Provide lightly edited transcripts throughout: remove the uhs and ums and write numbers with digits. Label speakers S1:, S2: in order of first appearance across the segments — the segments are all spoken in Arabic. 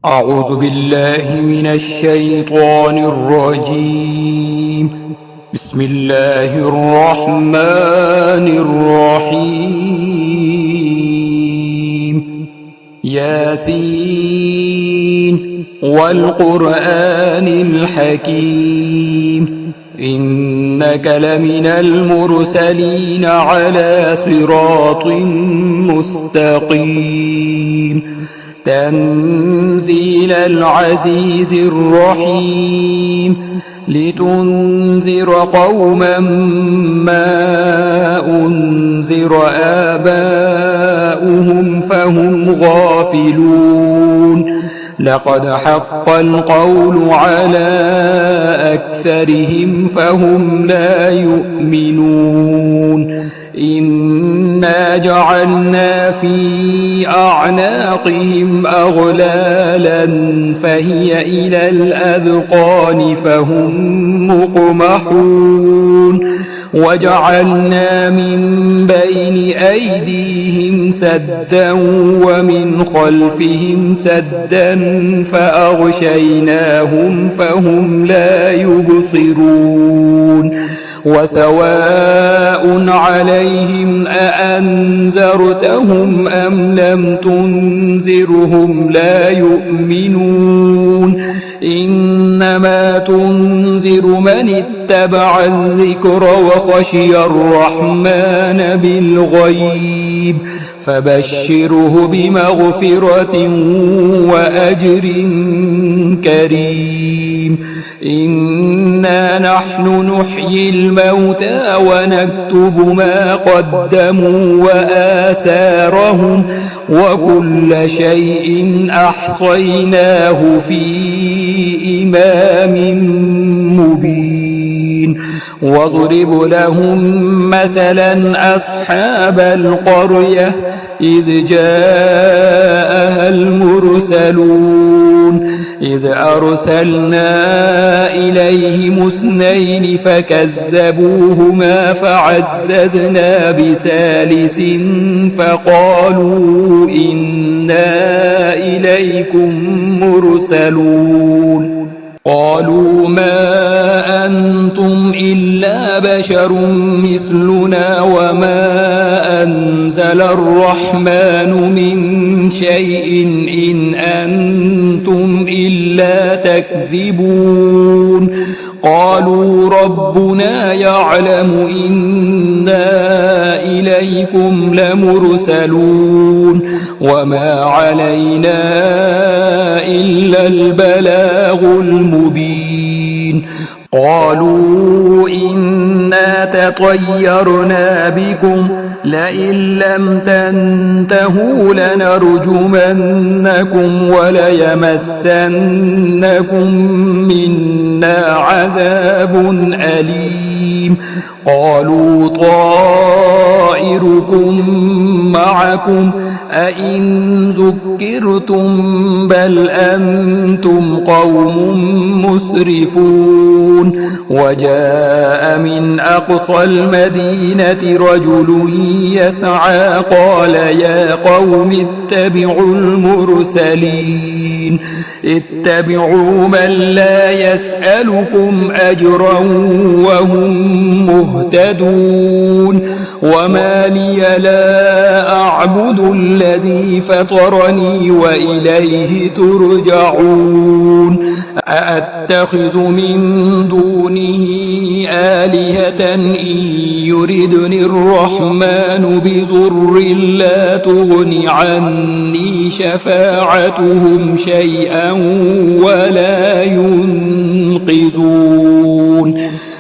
S1: أعوذ بالله من الشيطان الرجيم. بسم الله الرحمن الرحيم. ياسين والقرآن الحكيم إنك لمن المرسلين على صراط مستقيم تنزيل العزيز الرحيم لتنذر قوما ما أنذر آباؤهم فهم غافلون لقد حق القول على أكثرهم فهم لا يؤمنون إنا جعلنا في أعناقهم أغلالا فهي إلى الأذقان فهم مقمحون وجعلنا من بين أيديهم سدا ومن خلفهم سدا فأغشيناهم فهم لا يبصرون وسواء عليهم أأنذرتهم أم لم تنذرهم لا يؤمنون إنما تنذر من اتبع الذكر وخشي الرحمن بالغيب فبشره بمغفرة وأجر كريم إنا نحن نحيي الموتى ونكتب ما قدموا وآثارهم وكل شيء أحصيناه في إمام مبين واضرب لهم مثلا أصحاب القرية إذ جاءها المرسلون إذ أرسلنا إليهم اثنين فكذبوهما فعززنا بثالث فقالوا إنا إليكم مرسلون قالوا ما أنتم إلا بشر مثلنا وما أنزل الرحمن من شيء إن أنتم إلا تكذبون قالوا ربنا يعلم إنا إليكم لمرسلون وما علينا إلا البلاغ المبين قالوا إنا تطيرنا بكم لئن لم تنتهوا لنرجمنكم وليمسنكم منا عذاب أليم قالوا طائركم معكم أئن ذكرتم بل أنتم قوم مسرفون وجاء من أقصى المدينة رجل يسعى قال يا قوم اتبعوا المرسلين اتبعوا من لا يسألكم أجرا وهم مهتدون وما لي لا أعبد الذي فطرني وإليه ترجعون أأتخذ من دونه آلهة إن يردني الرحمن بضر لا تغن عني شفاعتهم شيئا ولا ينقذون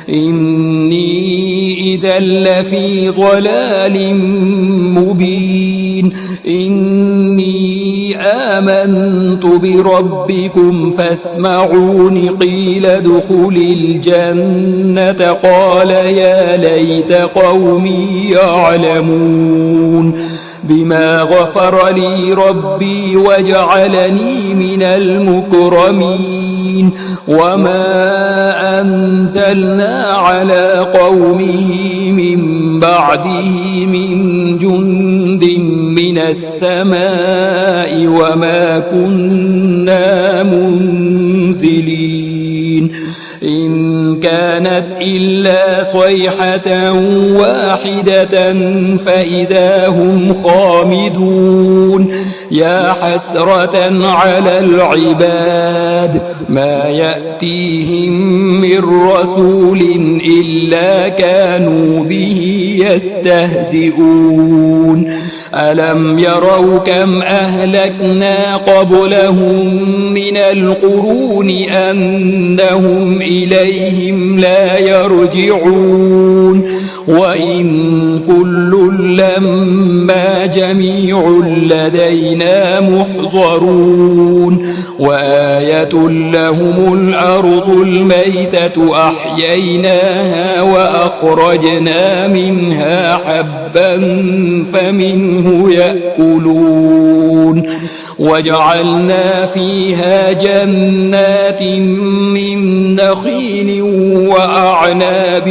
S1: إني إذا لفي ضلال مبين إني آمنت بربكم فاسمعون قيل ادخل الجنة قال يا ليت قومي يعلمون بما غفر لي ربي وجعلني من المكرمين وما أنزلنا على قومه من بعده من جند من السماء وما كنا منزلين إن كانت إلا صيحة واحدة فإذا هم خامدون يا حسرة على العباد ما يأتيهم من رسول إلا كانوا به يستهزئون ألم يروا كم أهلكنا قبلهم من القرون أنهم إليهم لا يرجعون وإن كل لما جميع لدينا محضرون وآية لهم الأرض الميتة أحييناها وأخرجنا منها حبا فمنه يأكلون وجعلنا فيها جنات من نخيل وأعناب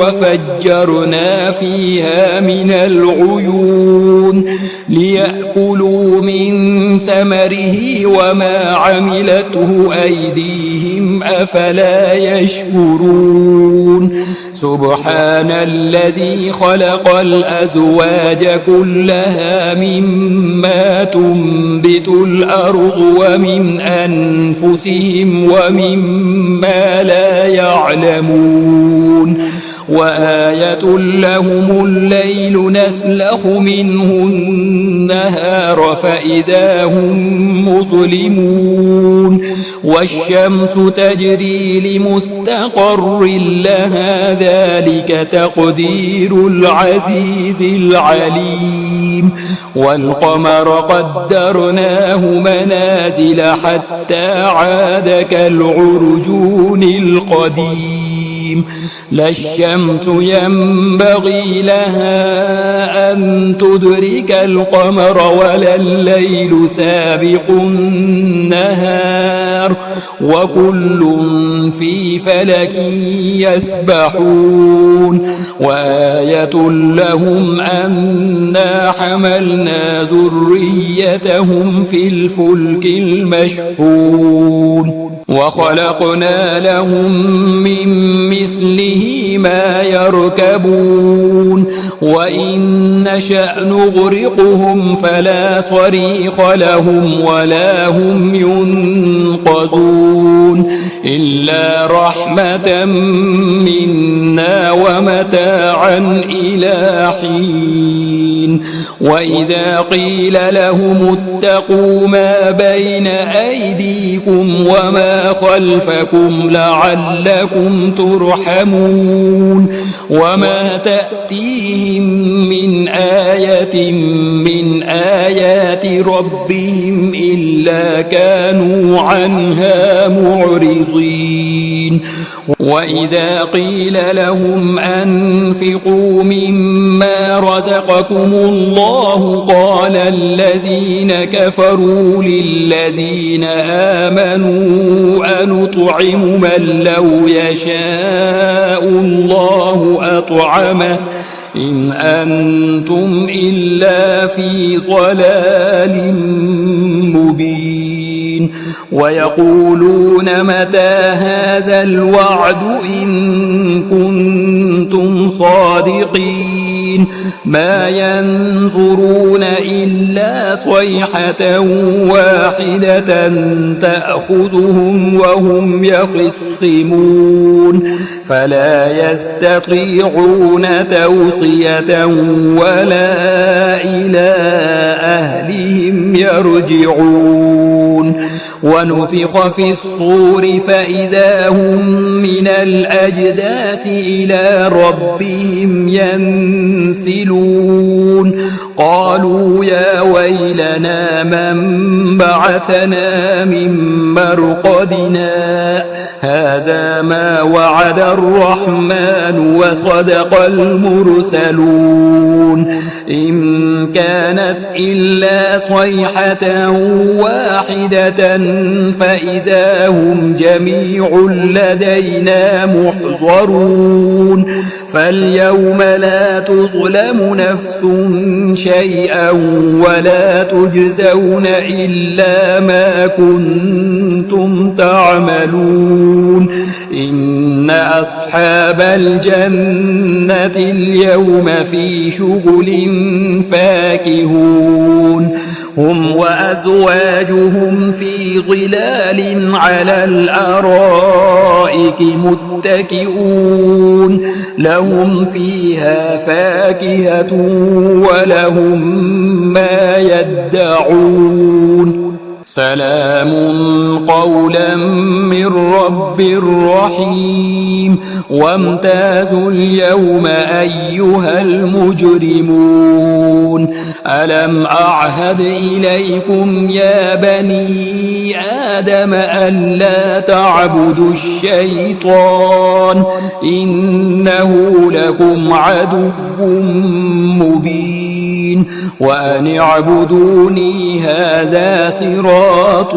S1: وفجرنا فيها من العيون ليأكلوا من ثمره وما عملته أيديهم أفلا يشكرون سبحان الذي خلق الأزواج كلها مما تنبت الأرض ومن أنفسهم ومما لا يعلمون وآية لهم الليل نسلخ منه النهار فإذا هم مظلمون والشمس تجري لمستقر لها ذلك تقدير العزيز العليم والقمر قدرناه منازل حتى عاد كالعرجون القديم لا الشمس ينبغي لها أن تدرك القمر ولا الليل سابق النهار وكل في فلك يسبحون وآية لهم أنا حملنا ذريتهم في الفلك المشحون وخلقنا لهم من مثله ما يركبون وإن نشأ نغرقهم فلا صريخ لهم ولا هم ينقذون إلا رحمة منا ومتاعا إلى حين وإذا قيل لهم اتقوا ما بين أيديكم وما خلفكم لعلكم ترحمون وما تأتيهم من آية من آيات ربهم إلا كانوا عنها معرضين وإذا قيل لهم أنفقوا مما رزقكم الله قال الذين كفروا للذين آمنوا أنطعم من لو يشاء الله أطعمه إن أنتم إلا في ضلال مبين ويقولون متى هذا الوعد إن كنتم صادقين ما ينظرون إلا صيحة واحدة تأخذهم وهم يخصمون فلا يستطيعون توصية ولا إلى أهلهم يرجعون ونفخ في الصور فإذا هم من الأجداث إلى ربهم ينسلون قالوا يا ويلنا من بعثنا من مرقدنا هذا ما وعد الرحمن وصدق المرسلون إن كانت إلا صيحة واحدة فإذا هم جميع لدينا محضرون فاليوم لا تظلم نفس شيئا ولا تجزون إلا ما كنتم تعملون إن أصحاب الجنة اليوم في شغل فاكهون هم وأزواجهم في ظلال على الأرائك متكئون لهم فيها فاكهة ولهم ما يدعون سلام قولا من رب رحيم وامتازوا اليوم أيها المجرمون ألم أعهد إليكم يا بني آدم ألا تعبدوا الشيطان إنه لكم عدو مبين وأن اعبدوني هذا صراط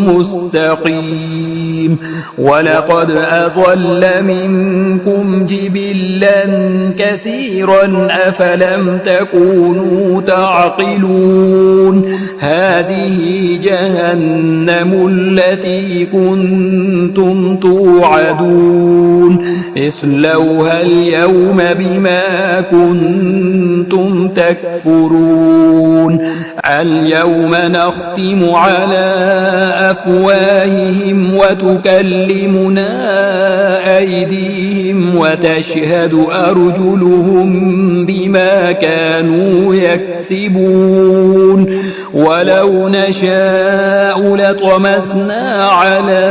S1: مستقيم ولقد أضل منكم جبلا كثيرا أفلم تكونوا تعقلون هذه جهنم التي كنتم توعدون اصلوها اليوم بما كنتم تكفرون اليوم نختم على أفواههم وتكلمنا أيديهم وتشهد أرجلهم بما كانوا يكسبون ولو نشاء لطمسنا على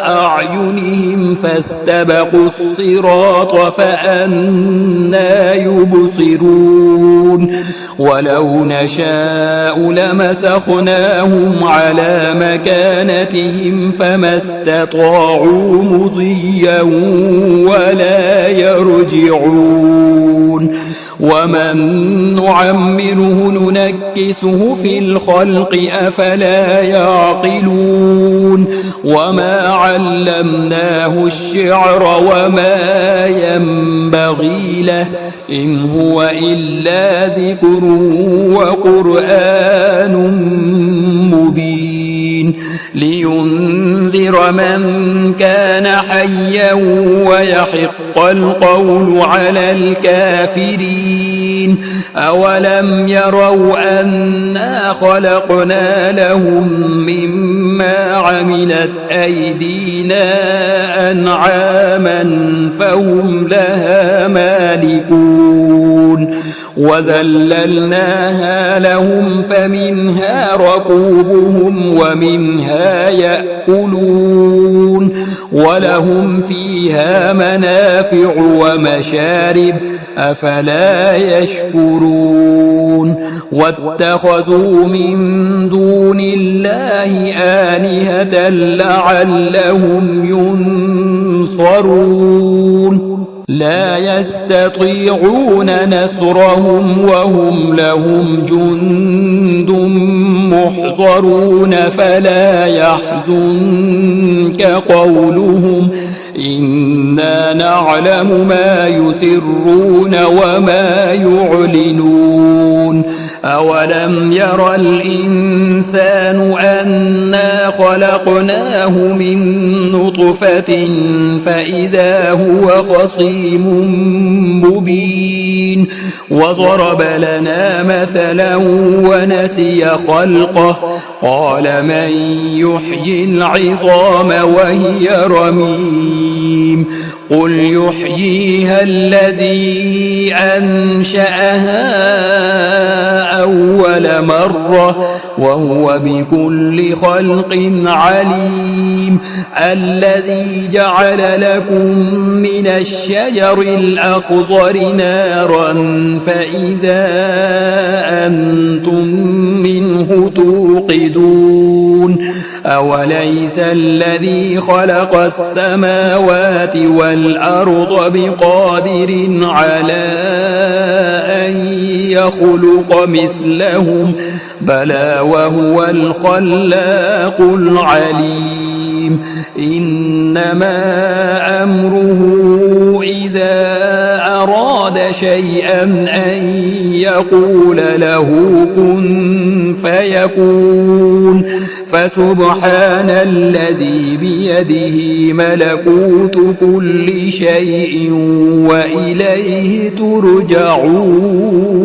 S1: أعينهم فاستبقوا الصراط فأنى يبصرون ولو نشاء لمسخناهم على مكانتهم فما استطاعوا مضيا ولا يرجعون ومن نعمره ننكسه في الخلق أفلا يعقلون وما علمناه الشعر وما ينبغي له إن هو إلا ذكر وقرآن مبين لينذر من كان حيا ويحق القول على الكافرين أولم يروا أنا خلقنا لهم مما عملت أيدينا أنعاما فهم لها مالكون وذللناها لهم فمنها ركوبهم ومنها يأكلون ولهم فيها منافع ومشارب أفلا يشكرون واتخذوا من دون الله آلهة لعلهم ينصرون لا يستطيعون نصرهم وهم لهم جند محضرون فلا يحزنك قولهم إنا نعلم ما يسرون وما يعلنون أولم ير الإنسان أنا خلقناه من نطفة فإذا هو خصيم مبين وضرب لنا مثلا ونسي خلقه قال من يحيي العظام وهي رميم قل يحييها الذي أنشأها أول مرة وهو بكل خلق عليم. الذي جعل لكم من الشجر الأخضر نارا فإذا أنتم منه توقدون. أوليس الذي خلق السماوات والأرض بقادر على أن يخلق مثلهم بلى وهو الخلاق العليم. إنما أمره إذا أراد شيئا أن يقول له كن فيكون. فسبحان الذي بيده ملكوت كل شيء وإليه ترجعون.